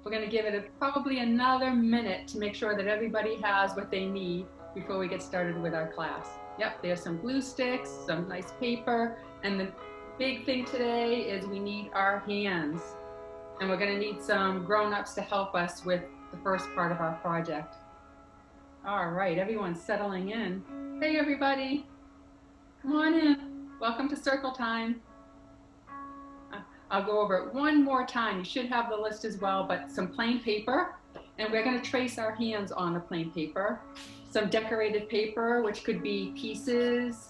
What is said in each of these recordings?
We're going to give it probably another minute to make sure that everybody has what they need before we get started with our class. Yep, there's some glue sticks, some nice paper, and the big thing today is we need our hands. And we're going to need some grown-ups to help us with the first part of our project. All right, everyone's settling in. Hey, everybody. Come on in. Welcome to Circletime. I'll go over it one more time. You should have the list as well, but some plain paper, and we're going to trace our hands on the plain paper. Some decorated paper, which could be pieces,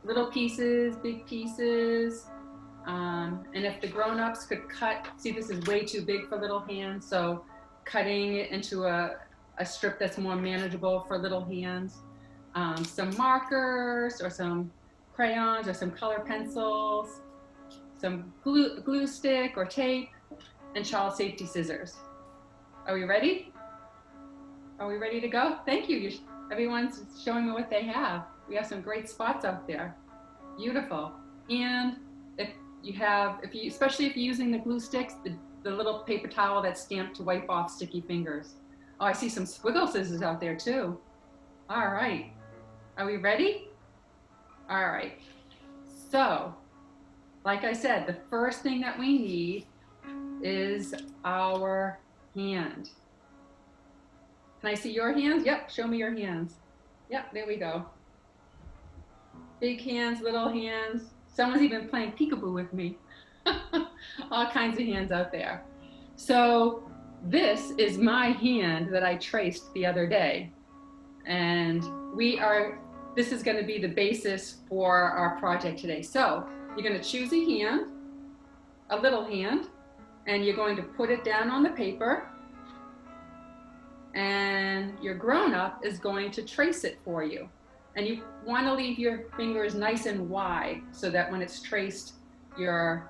little pieces, big pieces. And if the grown-ups could cut, see this is way too big for little hands, so cutting it into a strip that's more manageable for little hands. Some markers or some crayons or some color pencils, some glue stick or tape, and child safety scissors. Are we ready? Are we ready to go? Thank you. Everyone's showing me what they have. We have some great spots out there. Beautiful. And especially if you're using the glue sticks, the little paper towel that's stamped to wipe off sticky fingers. Oh, I see some squiggle scissors out there too. All right. Are we ready? All right. So, like I said, the first thing that we need is our hand. Can I see your hands? Yep, show me your hands. Yep, there we go. Big hands, little hands. Someone's even playing peekaboo with me. All kinds of hands out there. So this is my hand that I traced the other day. And this is going to be the basis for our project today. So you're going to choose a hand, a little hand, and you're going to put it down on the paper. And your grown-up is going to trace it for you. And you want to leave your fingers nice and wide so that when it's traced, you'll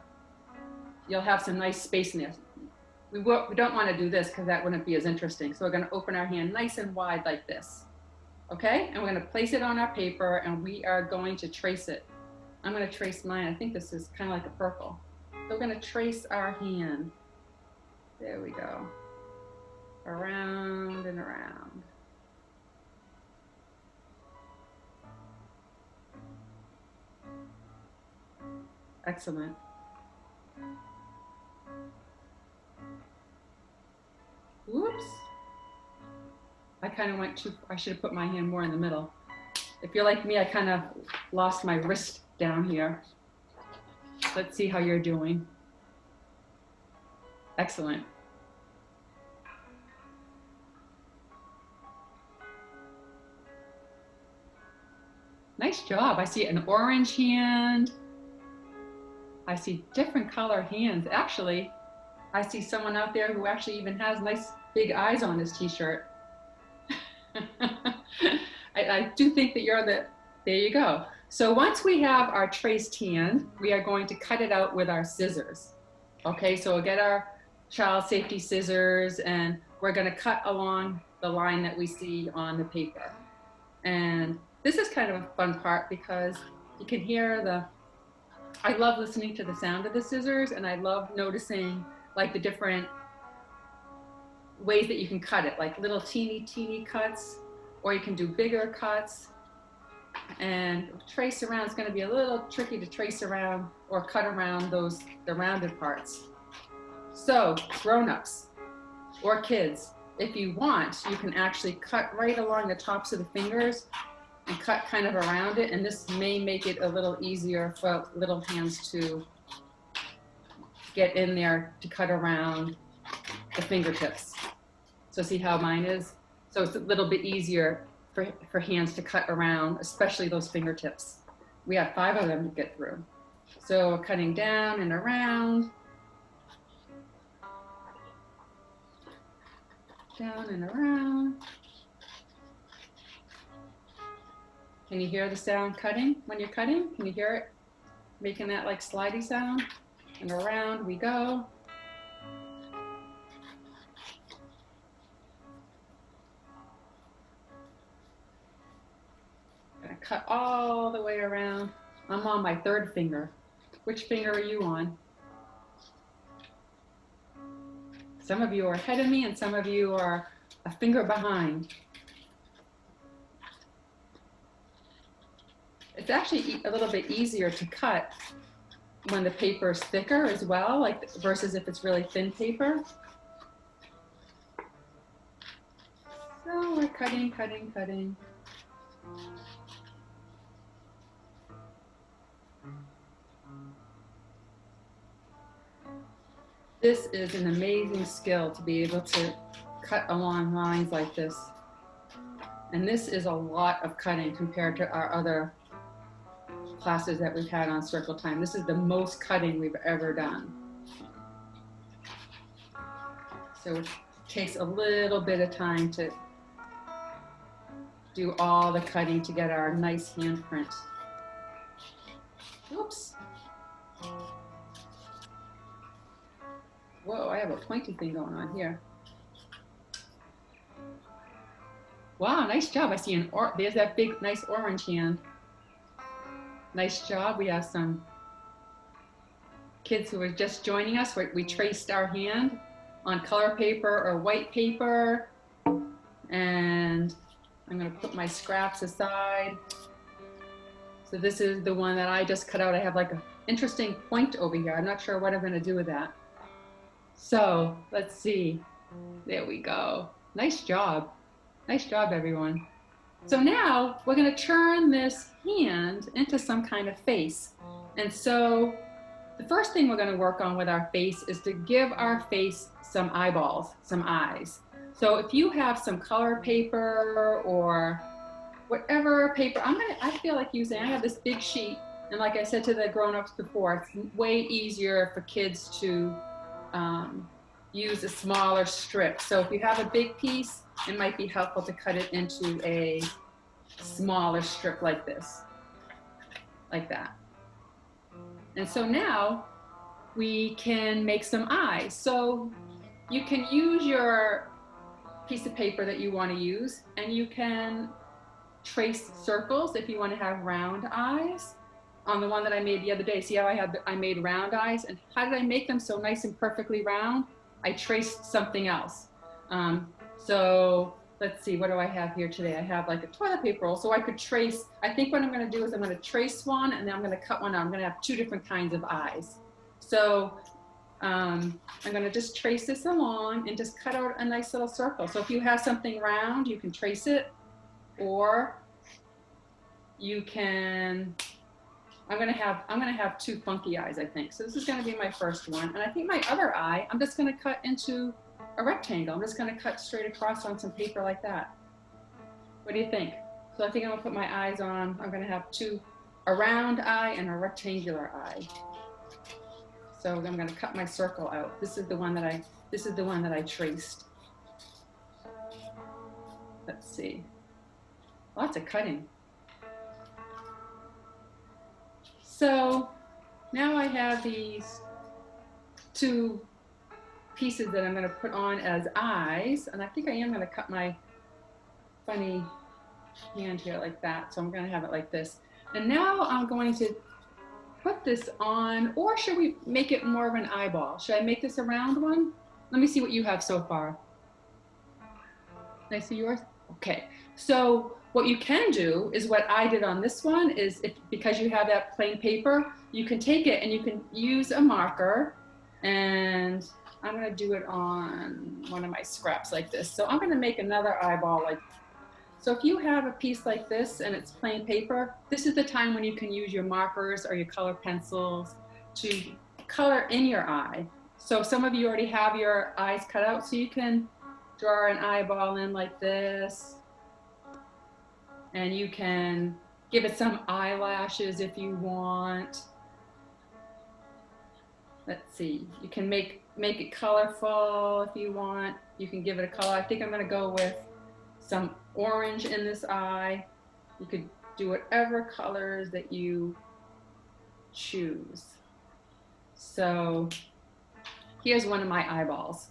have some nice space in there. We don't want to do this because that wouldn't be as interesting. So we're going to open our hand nice and wide like this. Okay? And we're going to place it on our paper and we are going to trace it. I'm going to trace mine. I think this is kind of like a purple. So we're going to trace our hand. There we go. Around and around. Excellent. Whoops. I kind of I should have put my hand more in the middle. If you're like me, I kind of lost my wrist down here. Let's see how you're doing. Excellent. Nice job. I see an orange hand. I see different color hands. Actually, I see someone out there who actually even has nice big eyes on his t-shirt. I do think that there you go. So once we have our traced hand, we are going to cut it out with our scissors. Okay, so we'll get our child safety scissors and we're going to cut along the line that we see on the paper. And this is kind of a fun part because you can hear I love listening to the sound of the scissors, and I love noticing like the different ways that you can cut it, like little teeny cuts, or you can do bigger cuts. And trace around is going to be a little tricky to trace around or cut around the rounded parts. So grown-ups or kids, if you want, you can actually cut right along the tops of the fingers and cut kind of around it, and this may make it a little easier for little hands to get in there to cut around the fingertips. So see how mine is? So it's a little bit easier for hands to cut around, especially those fingertips. We have 5 of them to get through. So cutting down and around. Down and around. Can you hear the sound cutting when you're cutting? Can you hear it making that like slidey sound? And around we go. Gonna cut all the way around. I'm on my 3rd finger. Which finger are you on? Some of you are ahead of me and some of you are a finger behind. It's actually a little bit easier to cut when the paper is thicker as well, like versus if it's really thin paper. So we're cutting, cutting, cutting. This is an amazing skill to be able to cut along lines like this. And this is a lot of cutting compared to our other classes that we've had on Circletime. This is the most cutting we've ever done. So it takes a little bit of time to do all the cutting to get our nice handprint. Oops. Whoa, I have a pointy thing going on here. Wow, nice job. I see there's that big, nice orange hand. Nice job. We have some kids who are just joining us. We traced our hand on color paper or white paper. And I'm going to put my scraps aside. So this is the one that I just cut out. I have like an interesting point over here. I'm not sure what I'm going to do with that. So let's see. There we go. Nice job. Nice job, everyone. So now we're going to turn this hand into some kind of face. And so the first thing we're going to work on with our face is to give our face some eyeballs, some eyes. So if you have some color paper or whatever paper, I feel like using, I have this big sheet. And like I said to the grown-ups before, it's way easier for kids to use a smaller strip. So if you have a big piece, it might be helpful to cut it into a smaller strip like this, like that. And so now we can make some eyes. So you can use your piece of paper that you want to use, and you can trace circles if you want to have round eyes. On the one that I made the other day, see how I made round eyes? And how did I make them so nice and perfectly round? I traced something else. So let's see, what do I have here today? I have like a toilet paper roll, so I could trace. I think what I'm going to do is I'm going to trace one, and then I'm going to cut one out. I'm going to have two different kinds of eyes. So I'm going to just trace this along and just cut out a nice little circle. So if you have something round, you can trace it, or you can. I'm gonna have two funky eyes, I think. So this is gonna be my first one. And I think my other eye, I'm just gonna cut into a rectangle. I'm just gonna cut straight across on some paper like that. What do you think? So I think I'm gonna put my eyes on, I'm gonna have a round eye and a rectangular eye. So I'm gonna cut my circle out. This is the one that I traced. Let's see. Lots of cutting. So now I have these two pieces that I'm going to put on as eyes, and I think I am going to cut my funny hand here like that. So I'm going to have it like this. And now I'm going to put this on, or should we make it more of an eyeball? Should I make this a round one? Let me see what you have so far. Can I see yours? Okay. So what you can do is what I did on this one is, because you have that plain paper, you can take it and you can use a marker, and I'm going to do it on one of my scraps like this. So I'm going to make another eyeball like. So if you have a piece like this and it's plain paper, this is the time when you can use your markers or your color pencils to color in your eye. So some of you already have your eyes cut out, so you can draw an eyeball in like this. And you can give it some eyelashes if you want. Let's see, you can make it colorful if you want. You can give it a color. I think I'm gonna go with some orange in this eye. You could do whatever colors that you choose. So here's one of my eyeballs.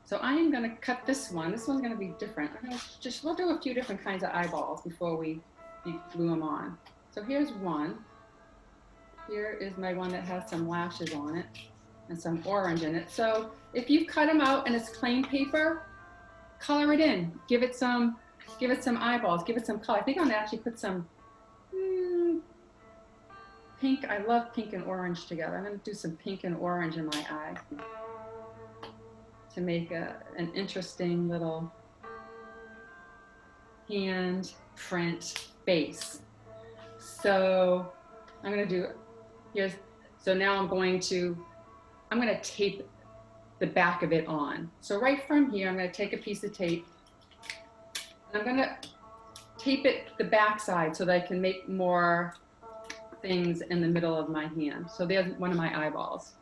So I am going to cut this one. This one's going to be different. We'll do a few different kinds of eyeballs before we glue them on. So here's one. Here is my one that has some lashes on it. and some orange in it. So if you cut them out and it's plain paper, color it in. Give it some eyeballs. Give it some color. I think I'm gonna actually put some pink. I love pink and orange together. I'm gonna do some pink and orange in my eye to make an interesting little hand print face. So I'm gonna do, so now I'm gonna tape the back of it on. So right from here, I'm gonna take a piece of tape and I'm gonna tape it the back side so that I can make more things in the middle of my hand. So there's one of my eyeballs.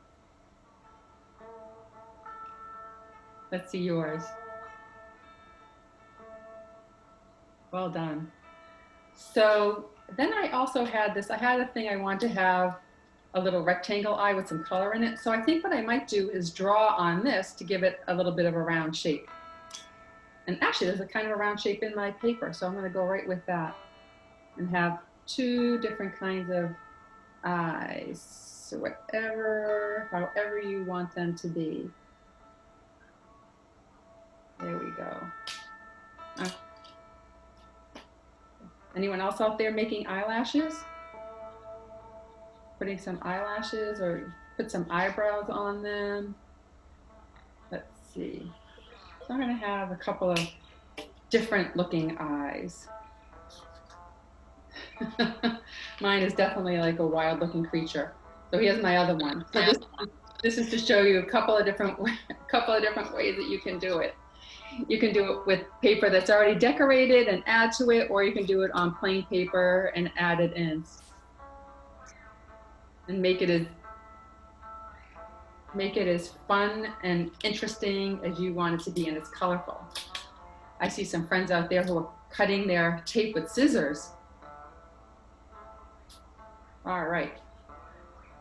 Let's see yours. Well done. So then I also had this, I had a thing I wanted to have a little rectangle eye with some color in it. So I think what I might do is draw on this to give it a little bit of a round shape. And actually there's a kind of a round shape in my paper. So I'm gonna go right with that and have two different kinds of eyes. So however you want them to be. There we go. Anyone else out there making eyelashes? Putting some eyelashes or put some eyebrows on them. Let's see. So I'm gonna have a couple of different looking eyes. Mine is definitely like a wild looking creature. So here's my other one. So this is to show you a couple of different ways that you can do it. You can do it with paper that's already decorated and add to it, or you can do it on plain paper and add it in. And make it as fun and interesting as you want it to be, and it's colorful. I see some friends out there who are cutting their tape with scissors. All right,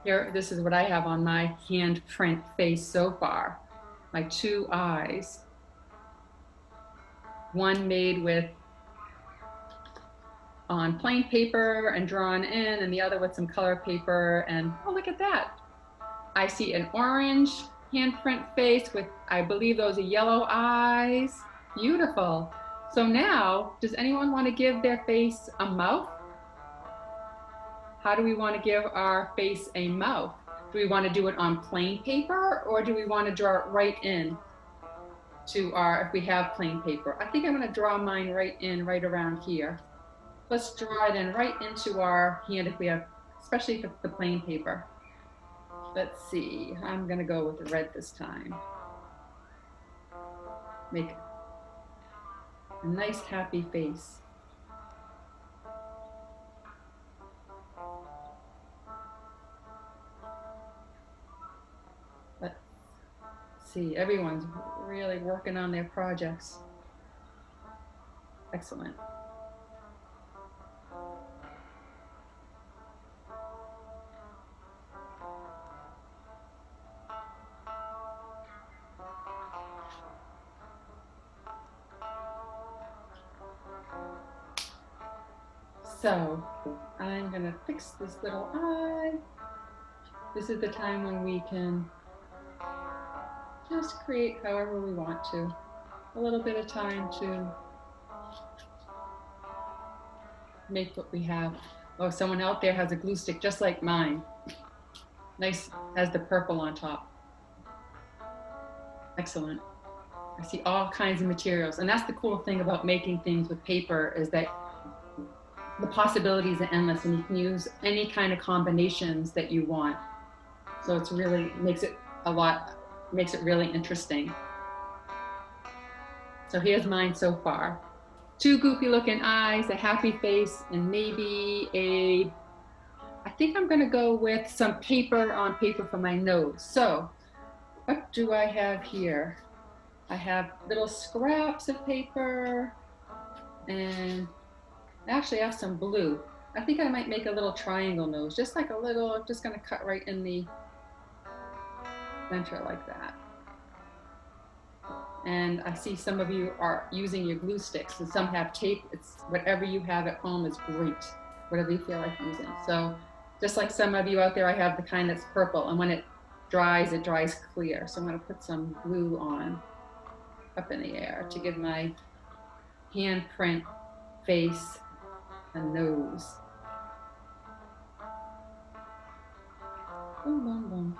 here, this is what I have on my handprint face so far. My two eyes. One made with on plain paper and drawn in, and the other with some color paper. And oh, look at that. I see an orange handprint face with, I believe those are yellow eyes. Beautiful. So now, does anyone want to give their face a mouth? How do we want to give our face a mouth? Do we want to do it on plain paper, or do we want to draw it right in to if we have plain paper? I think I'm going to draw mine right around here. Let's draw it in right into our hand if we have, especially if it's the plain paper. Let's see, I'm going to go with the red this time. Make a nice happy face. Let's see, everyone's really working on their projects. Excellent. So I'm gonna fix this little eye. This is the time when we can just create however we want to. A little bit of time to make what we have. Oh, someone out there has a glue stick just like mine. Nice, has the purple on top. Excellent. I see all kinds of materials. And that's the cool thing about making things with paper, is that the possibilities are endless, and you can use any kind of combinations that you want. So it's really makes it really interesting. So here's mine so far. Two goofy looking eyes, a happy face, and maybe I think I'm gonna go with some paper on paper for my nose. So what do I have here? I have little scraps of paper, and actually I have some blue. I think I might make a little triangle nose, just like a little, I'm just gonna cut right in the center like that. And I see some of you are using your glue sticks, and some have tape. It's whatever you have at home is great, whatever you feel like using. So just like some of you out there, I have the kind that's purple, and when it dries, it dries clear. So I'm going to put some glue on up in the air to give my handprint face a nose. Boom, boom, boom.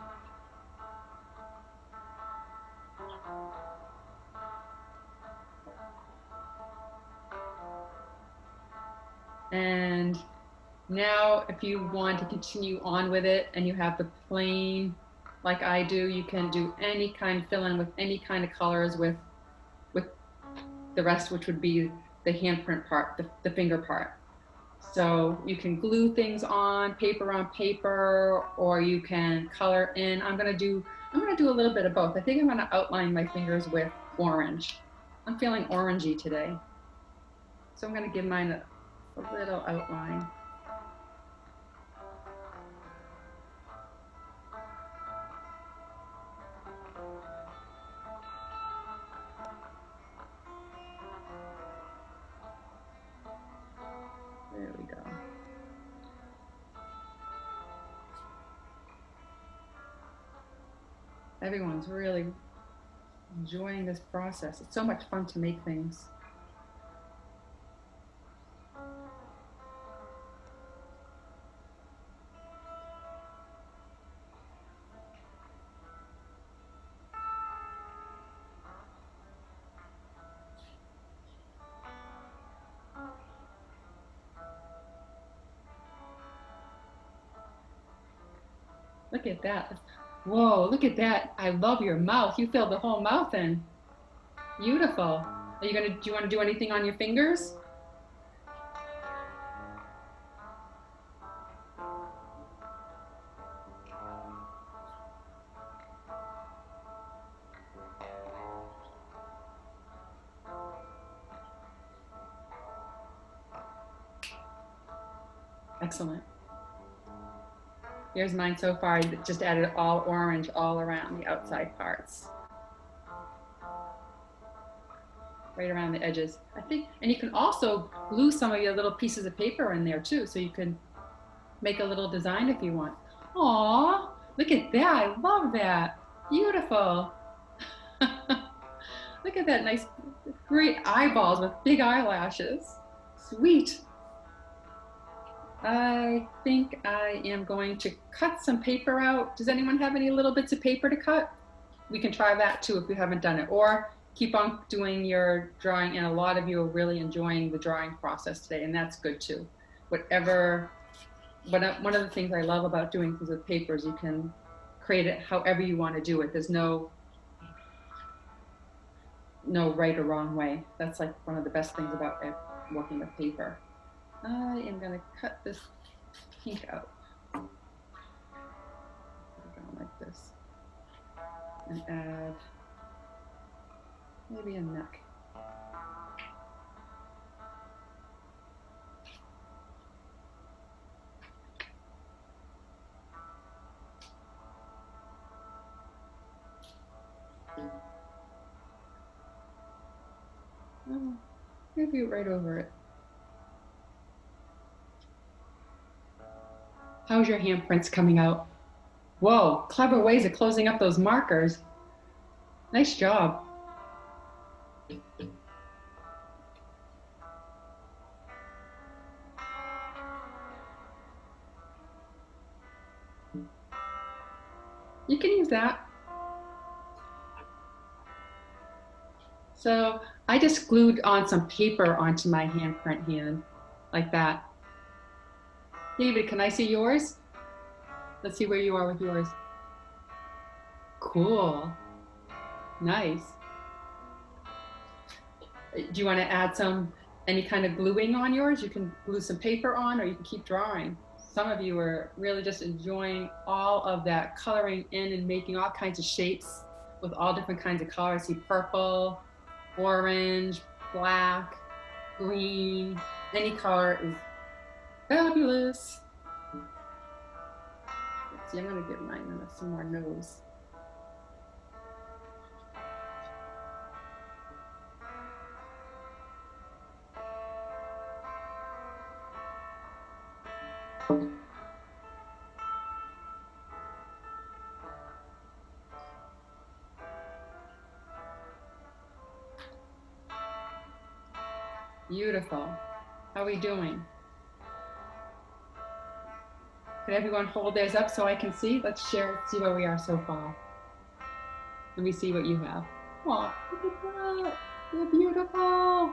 And now if you want to continue on with it and you have the plain like I do, you can do any kind, fill in with any kind of colors with the rest, which would be the handprint part, the finger part. So you can glue things on paper, or you can color in. I'm gonna do a little bit of both. I think I'm gonna outline my fingers with orange. I'm feeling orangey today. So I'm gonna give mine a little outline. There we go. Everyone's really enjoying this process. It's so much fun to make things. Look at that. Whoa, look at that. I love your mouth. You filled the whole mouth in. Beautiful. Do you want to do anything on your fingers? Excellent. Here's mine so far. I just added all orange all around the outside parts. Right around the edges. I think, and you can also glue some of your little pieces of paper in there too, so you can make a little design if you want. Aw, look at that. I love that. Beautiful. Look at that nice, great eyeballs with big eyelashes. Sweet. I think I am going to cut some paper out. Does anyone have any little bits of paper to cut? We can try that too if you haven't done it, or keep on doing your drawing. And a lot of you are really enjoying the drawing process today, and that's good too. One of the things I love about doing things with paper is you can create it however you want to do it. There's no right or wrong way. That's like one of the best things about working with paper. I am going to cut this pink out. Like this. And add maybe a neck. Oh, maybe right over it. How's your handprints coming out? Whoa, clever ways of closing up those markers. Nice job. You can use that. So I just glued on some paper onto my handprint hand, like that. David, can I see yours? Let's see where you are with yours. Cool. Nice. Do you want to add any kind of gluing on yours? You can glue some paper on, or you can keep drawing. Some of you are really just enjoying all of that coloring in and making all kinds of shapes with all different kinds of colors. See purple, orange, black, green, any color is fabulous. Let's see, I'm going to give mine some more nose. Beautiful. How are we doing? Could everyone hold theirs up so I can see? Let's share, see where we are so far. Let me see what you have. Oh, look at that. They're beautiful.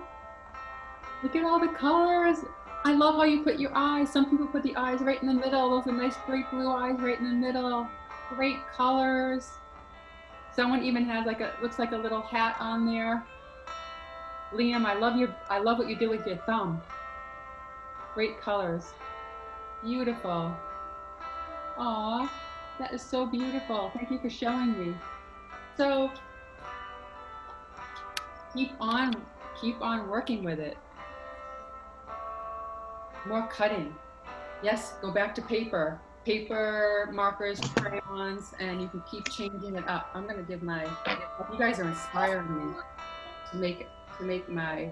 Look at all the colors. I love how you put your eyes. Some people put the eyes right in the middle. Those are nice, great blue eyes right in the middle. Great colors. Someone even has like a, looks like a little hat on there. Liam, I love what you did with your thumb. Great colors. Beautiful. Aw, that is so beautiful. Thank you for showing me. So keep on working with it. More cutting. Yes, go back to paper. Paper, markers, crayons, and you can keep changing it up. I'm gonna give my, you guys are inspiring me to make my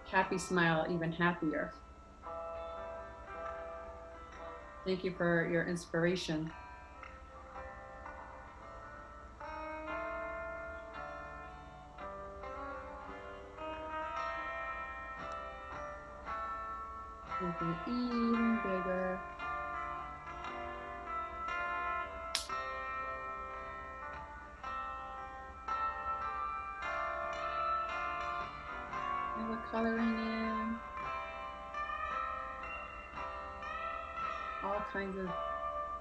happy smile even happier. Thank you for your inspiration. Something even bigger. And we're coloring in all kinds of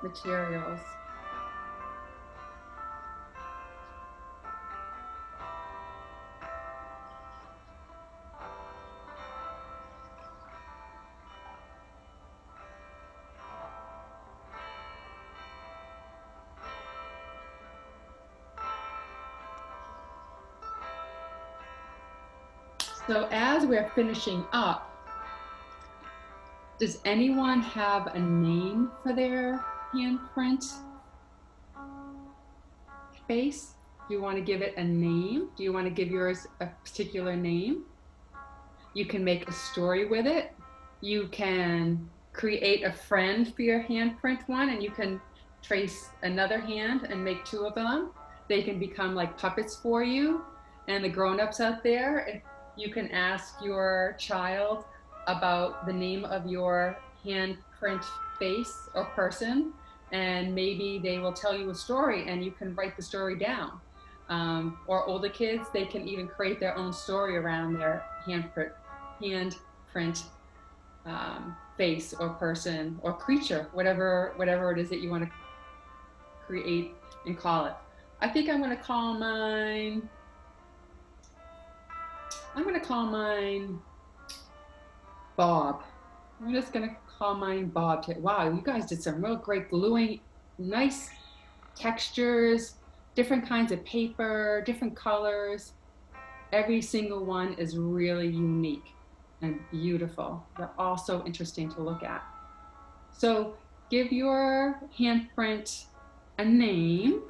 materials. So as we're finishing up, does anyone have a name for their handprint face? Do you want to give it a name? Do you want to give yours a particular name? You can make a story with it. You can create a friend for your handprint one, and you can trace another hand and make two of them. They can become like puppets for you. And the grown-ups out there, you can ask your child about the name of your handprint face or person, and maybe they will tell you a story and you can write the story down. Or older kids, they can even create their own story around their handprint face or person or creature, whatever it is that you want to create and call it. I think I'm going to call mine Bob. I'm just going to call mine Bob. Wow, you guys did some real great gluing, nice textures, different kinds of paper, different colors. Every single one is really unique and beautiful. They're all so interesting to look at. So give your handprint a name.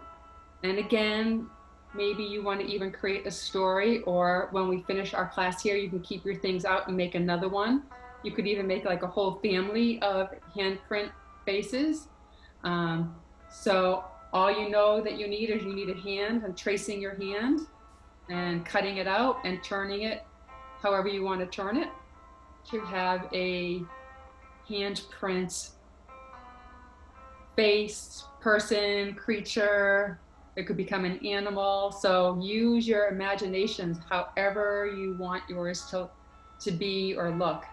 And again, maybe you want to even create a story, or when we finish our class here, you can keep your things out and make another one. You could even make like a whole family of handprint faces. So all you know that you need is you need a hand, and tracing your hand and cutting it out and turning it however you want to turn it to have a handprint face, person, creature. It could become an animal. So use your imaginations however you want yours to be or look.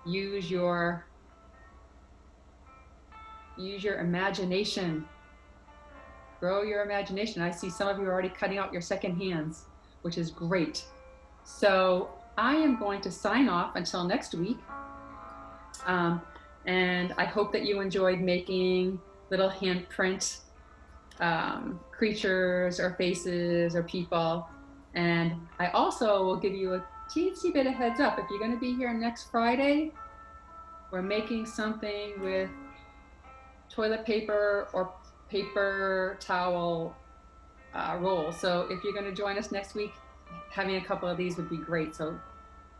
Use your imagination. Grow your imagination. I see some of you are already cutting out your second hands, which is great. So I am going to sign off until next week. And I hope that you enjoyed making little handprint creatures or faces or people. And I also will give you a teensy bit of heads up. If you're going to be here next Friday, we're making something with toilet paper or paper towel roll. So if you're going to join us next week, having a couple of these would be great. So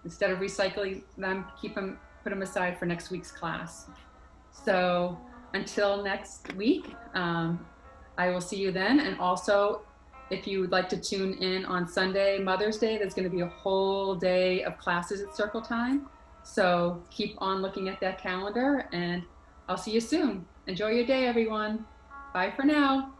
instead of recycling them, put them aside for next week's class. So until next week, I will see you then. And also, if you would like to tune in on Sunday, Mother's Day, there's going to be a whole day of classes at Circletime. So keep on looking at that calendar, and I'll see you soon. Enjoy your day, everyone. Bye for now.